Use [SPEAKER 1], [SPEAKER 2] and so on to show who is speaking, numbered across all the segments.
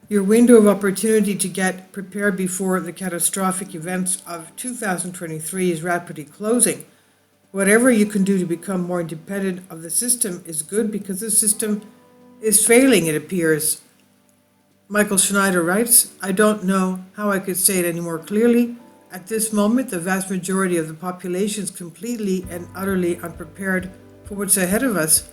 [SPEAKER 1] Your window of opportunity to get prepared before the catastrophic events of 2023 is rapidly closing. Whatever you can do to become more independent of the system is good because the system is failing, it appears. Michael Schneider writes, I don't know how I could say it any more clearly. At this moment, the vast majority of the population is completely and utterly unprepared for what's ahead of us.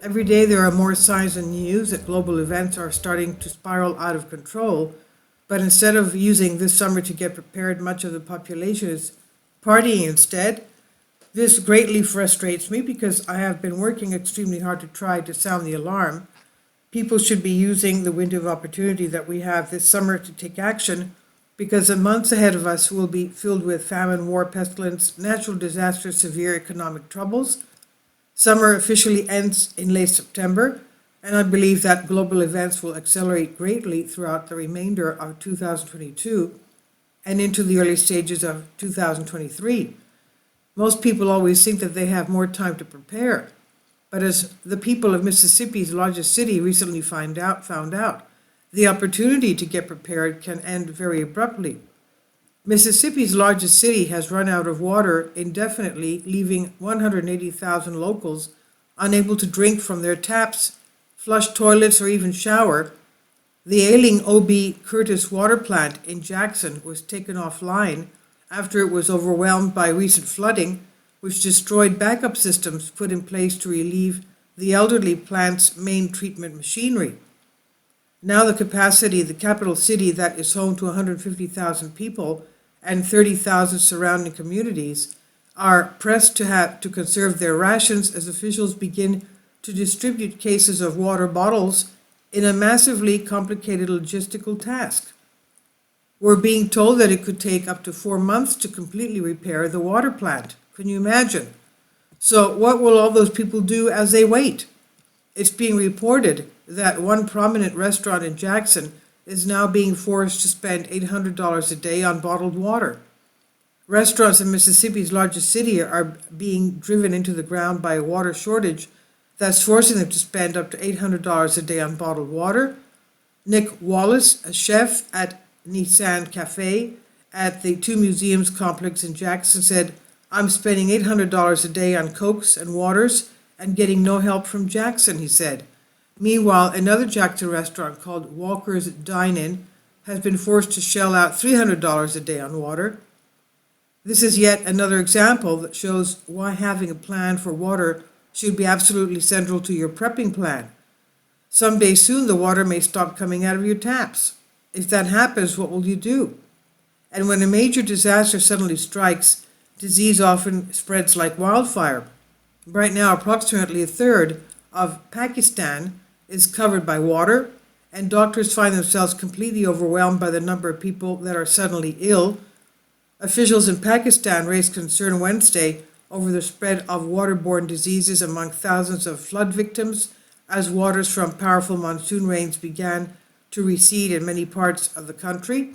[SPEAKER 1] Every day there are more signs in the news that global events are starting to spiral out of control, but instead of using this summer to get prepared, much of the population is partying instead. This greatly frustrates me because I have been working extremely hard to try to sound the alarm. People should be using the window of opportunity that we have this summer to take action because the months ahead of us will be filled with famine, war, pestilence, natural disasters, severe economic troubles. Summer officially ends in late September, and I believe that global events will accelerate greatly throughout the remainder of 2022 and into the early stages of 2023. Most people always think that they have more time to prepare, but as the people of Mississippi's largest city recently found out, the opportunity to get prepared can end very abruptly. Mississippi's largest city has run out of water indefinitely, leaving 180,000 locals unable to drink from their taps, flush toilets, or even shower. The ailing O.B. Curtis water plant in Jackson was taken offline after it was overwhelmed by recent flooding, which destroyed backup systems put in place to relieve the elderly plant's main treatment machinery. Now the capacity of the capital city that is home to 150,000 people and 30,000 surrounding communities are pressed to conserve their rations as officials begin to distribute cases of water bottles in a massively complicated logistical task. We're being told that it could take up to 4 months to completely repair the water plant. Can you imagine? So what will all those people do as they wait? It's being reported that one prominent restaurant in Jackson is now being forced to spend $800 a day on bottled water. Restaurants in Mississippi's largest city are being driven into the ground by a water shortage that's forcing them to spend up to $800 a day on bottled water. Nick Wallace, a chef at Nissan Cafe at the Two Museums complex in Jackson, said, I'm spending $800 a day on Cokes and waters and getting no help from Jackson, he said. Meanwhile, another Jackson restaurant called Walker's Dine-In has been forced to shell out $300 a day on water. This is yet another example that shows why having a plan for water should be absolutely central to your prepping plan. Someday soon the water may stop coming out of your taps. If that happens, what will you do? And when a major disaster suddenly strikes, disease often spreads like wildfire. Right now, approximately a third of Pakistan is covered by water, and doctors find themselves completely overwhelmed by the number of people that are suddenly ill. Officials in Pakistan raised concern Wednesday over the spread of waterborne diseases among thousands of flood victims as waters from powerful monsoon rains began to recede in many parts of the country.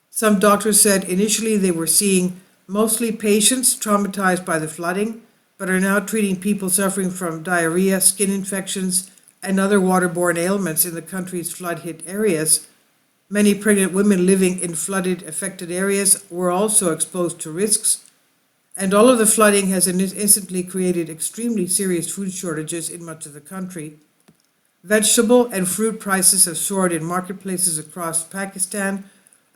[SPEAKER 1] Some doctors said initially they were seeing mostly patients traumatized by the flooding, but are now treating people suffering from diarrhea, skin infections, and other waterborne ailments in the country's flood-hit areas. Many pregnant women living in flooded-affected areas were also exposed to risks, and all of the flooding has instantly created extremely serious food shortages in much of the country. Vegetable and fruit prices have soared in marketplaces across Pakistan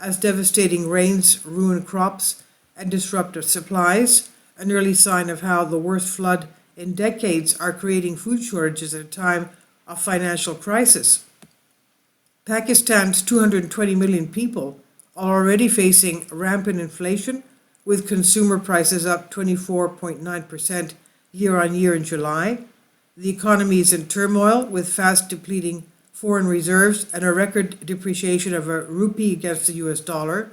[SPEAKER 1] as devastating rains ruin crops and disrupt supplies, an early sign of how the worst flood in decades are creating food shortages at a time of financial crisis. Pakistan's 220 million people are already facing rampant inflation, with consumer prices up 24.9% year on year in July. The economy is in turmoil, with fast depleting foreign reserves and a record depreciation of a rupee against the US dollar.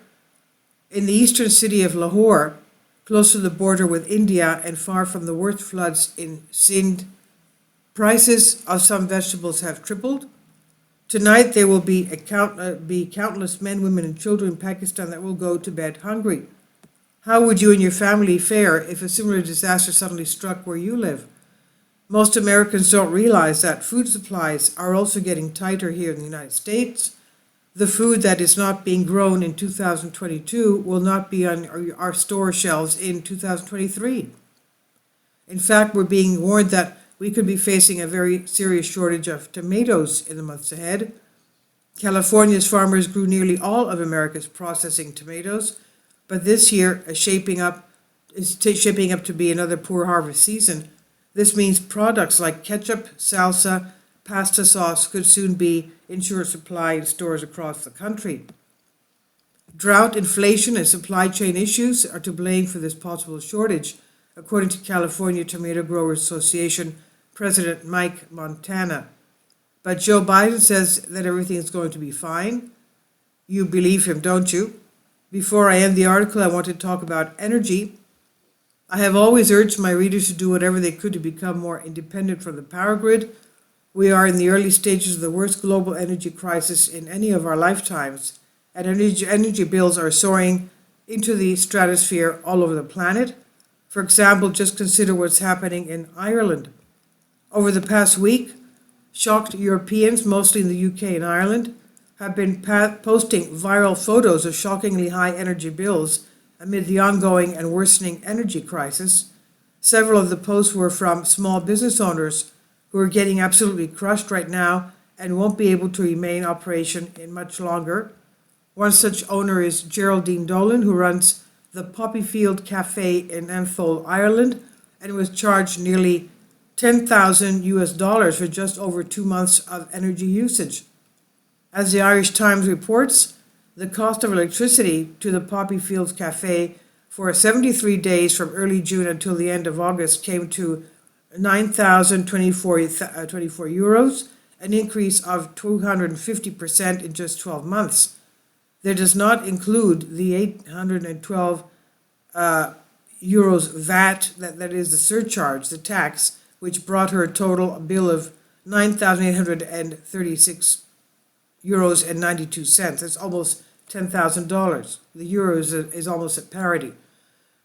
[SPEAKER 1] In the eastern city of Lahore, close to the border with India and far from the worst floods in Sindh, prices of some vegetables have tripled. Tonight there will be countless men, women, and children in Pakistan that will go to bed hungry. How would you and your family fare if a similar disaster suddenly struck where you live? Most Americans don't realize that food supplies are also getting tighter here in the United States. The food that is not being grown in 2022 will not be on our store shelves in 2023. In fact, we're being warned that we could be facing a very serious shortage of tomatoes in the months ahead. California's farmers grew nearly all of America's processing tomatoes, but this year is shaping up to be another poor harvest season. This means products like ketchup, salsa, pasta sauce could soon be in short supply in stores across the country. Drought, inflation, and supply chain issues are to blame for this possible shortage, according to California Tomato Growers Association President Mike Montana. But Joe Biden says that everything is going to be fine. You believe him, don't you? Before I end the article, I want to talk about energy. I have always urged my readers to do whatever they could to become more independent from the power grid. We are in the early stages of the worst global energy crisis in any of our lifetimes, and energy bills are soaring into the stratosphere all over the planet. For example, just consider what's happening in Ireland. Over the past week, shocked Europeans, mostly in the UK and Ireland, have been posting viral photos of shockingly high energy bills amid the ongoing and worsening energy crisis. Several of the posts were from small business owners who are getting absolutely crushed right now and won't be able to remain in operation in much longer. One such owner is Geraldine Dolan, who runs the Poppyfield Cafe in Atholl, Ireland, and was charged nearly $10,000 for just over 2 months of energy usage. As the Irish Times reports, the cost of electricity to the Poppyfields Cafe for 73 days from early June until the end of August came to €9,024, an increase of 250% in just 12 months. There does not include the €812 VAT, that is the surcharge, the tax, which brought her a total bill of €9,836.92. That's almost $10,000. The euro is almost at parity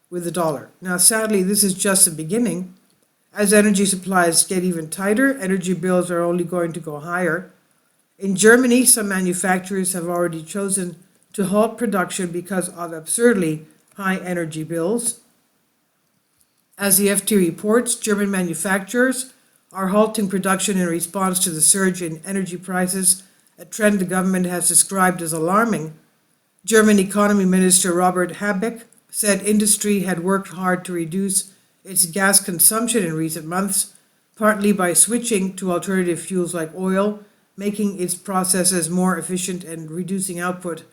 [SPEAKER 1] with the dollar. Now, sadly, this is just the beginning. As energy supplies get even tighter, energy bills are only going to go higher. In Germany, some manufacturers have already chosen to halt production because of absurdly high energy bills. As the FT reports, German manufacturers are halting production in response to the surge in energy prices, a trend the government has described as alarming. German Economy Minister Robert Habeck said industry had worked hard to reduce its gas consumption in recent months, partly by switching to alternative fuels like oil, making its processes more efficient and reducing output.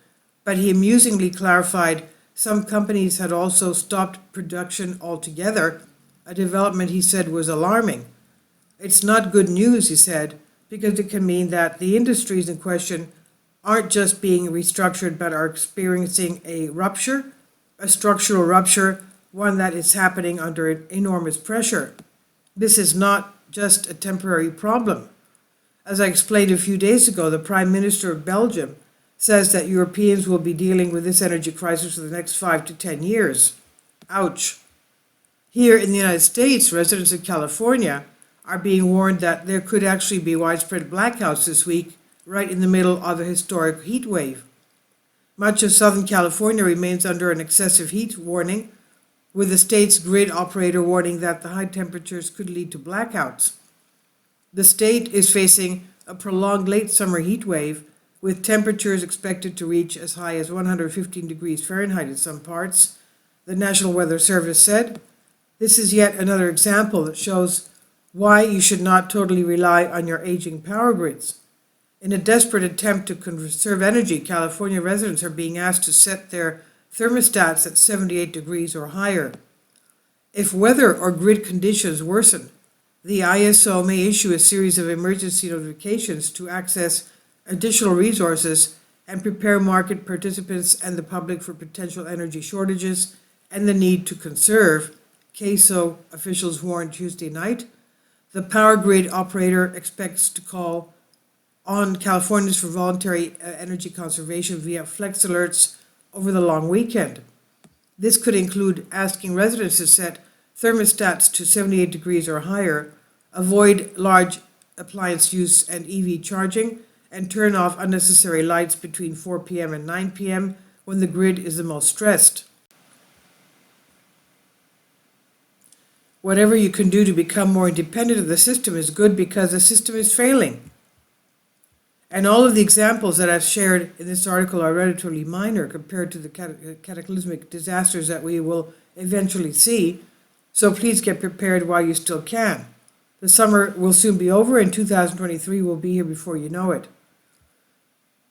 [SPEAKER 1] But he amusingly clarified some companies had also stopped production altogether, a development he said was alarming. It's not good news, he said, because it can mean that the industries in question aren't just being restructured but are experiencing a rupture, a structural rupture, one that is happening under enormous pressure. This is not just a temporary problem. As I explained a few days ago, the Prime Minister of Belgium says that Europeans will be dealing with this energy crisis for the next 5 to 10 years. Ouch. Here in the United States, residents of California are being warned that there could actually be widespread blackouts this week, right in the middle of a historic heat wave. Much of Southern California remains under an excessive heat warning, with the state's grid operator warning that the high temperatures could lead to blackouts. The state is facing a prolonged late summer heat wave, with temperatures expected to reach as high as 115 degrees Fahrenheit in some parts, the National Weather Service said. This is yet another example that shows why you should not totally rely on your aging power grids. In a desperate attempt to conserve energy, California residents are being asked to set their thermostats at 78 degrees or higher. If weather or grid conditions worsen, the ISO may issue a series of emergency notifications to access additional resources and prepare market participants and the public for potential energy shortages and the need to conserve, CAISO officials warned Tuesday night. The power grid operator expects to call on Californians for voluntary energy conservation via flex alerts over the long weekend. This could include asking residents to set thermostats to 78 degrees or higher, avoid large appliance use and EV charging, and turn off unnecessary lights between 4 p.m. and 9 p.m. when the grid is the most stressed. Whatever you can do to become more independent of the system is good because the system is failing. And all of the examples that I've shared in this article are relatively minor compared to the cataclysmic disasters that we will eventually see. So please get prepared while you still can. The summer will soon be over and 2023 will be here before you know it.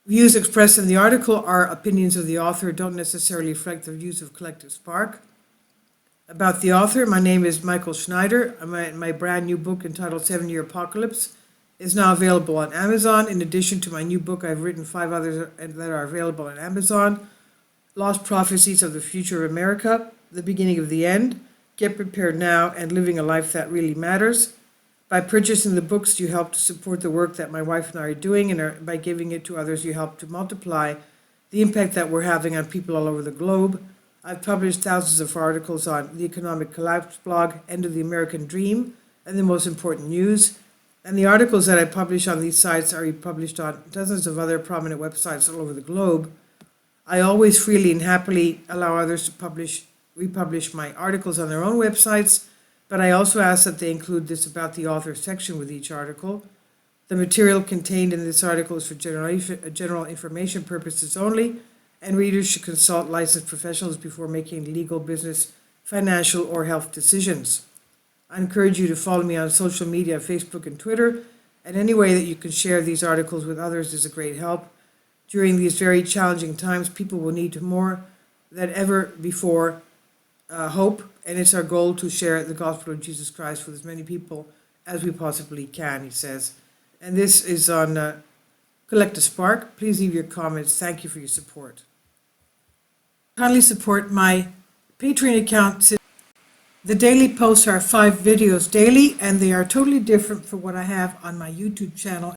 [SPEAKER 1] Views expressed in the article are opinions of the author, don't necessarily reflect the views of Collective Spark. About the author, my name is Michael Schneider. My brand new book entitled 7-Year Apocalypse is now available on Amazon. In addition to my new book, I've written 5 others that are available on Amazon. Lost Prophecies of the Future of America, The Beginning of the End, Get Prepared Now, and Living a Life That Really Matters. By purchasing the books, you help to support the work that my wife and I are doing, and by giving it to others, you help to multiply the impact that we're having on people all over the globe. I've published thousands of articles on the Economic Collapse blog, End of the American Dream, and the Most Important News. And the articles that I publish on these sites are published on dozens of other prominent websites all over the globe. I always freely and happily allow others to republish my articles on their own websites, but I also ask that they include this about the author section with each article. The material contained in this article is for general information purposes only, and readers should consult licensed professionals before making legal, business, financial, or health decisions. I encourage you to follow me on social media, Facebook and Twitter, and any way that you can share these articles with others is a great help. During these very challenging times, people will need more than ever before hope, and it's our goal to share the gospel of Jesus Christ with as many people as we possibly can, he says. And this is on Collective Spark. Please leave your comments. Thank you for your support. Kindly support my Patreon account. The daily posts are 5 videos daily, and they are totally different from what I have on my YouTube channel.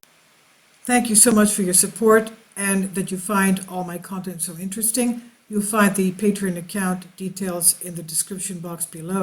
[SPEAKER 1] Thank you so much for your support and that you find all my content so interesting. You'll find the Patreon account details in the description box below.